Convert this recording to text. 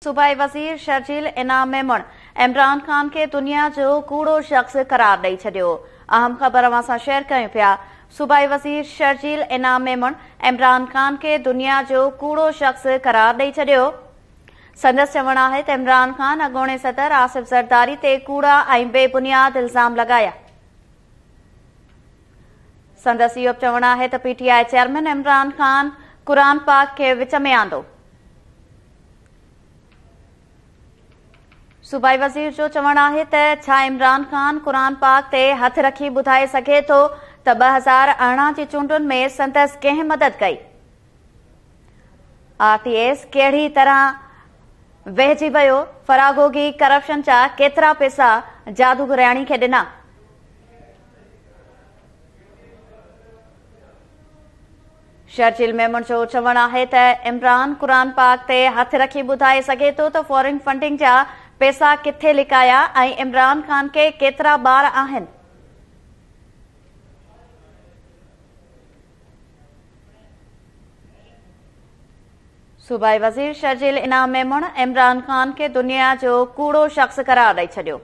सूबाई वज़ीर शर्जील इनाम मेमण इमरान खान के दुनिया जो कूड़ो शख्स करार ॾेई छॾियो। अहम ख़बर अवां सां शेयर कयूं पिया। सूबाई वज़ीर शर्जील इनाम मेमण इमरान खान के दुनिया जो कूड़ो शख्स करार ॾेई छॾियो। संदसि चवणु आहे त इमरान खान अॻूणे सदर आसिफ ज़रदारी ते कूड़ा ऐं बेबुनियाद इल्ज़ाम लॻाया। संदसि इहो चवणु आहे त पीटीआई चेयरमैन इमरान खान क़ुरान पाक खे विच में आंदो। सूबाई वज़ीर जो चवणु आहे त छा इमरान खान क़ुरान पाक ते हथ रखी ॿुधाए सघे थो त 2018 जी चूंडुनि में संदसि कंहिं मदद कई। आरटीएस कहिड़ी तरह वहिजी वियो, फरागोगी करप्शन जा केतिरा पैसा जादूगरियाणी खे ॾिना। शर्जील मेमण जो चवणु आहे त इमरान क़ुरान पाक ते हथ रखी ॿुधाए सघे थो त फॉरेन फंडिंग जा पैसा किथे लिकाया ऐं इमरान खान के केतिरा ॿार आहिनि। सूबाई वज़ीर शर्जील इनाम मेमण इमरान खान के दुनिया जो कूड़ो शख्स करार ॾेई छॾियो।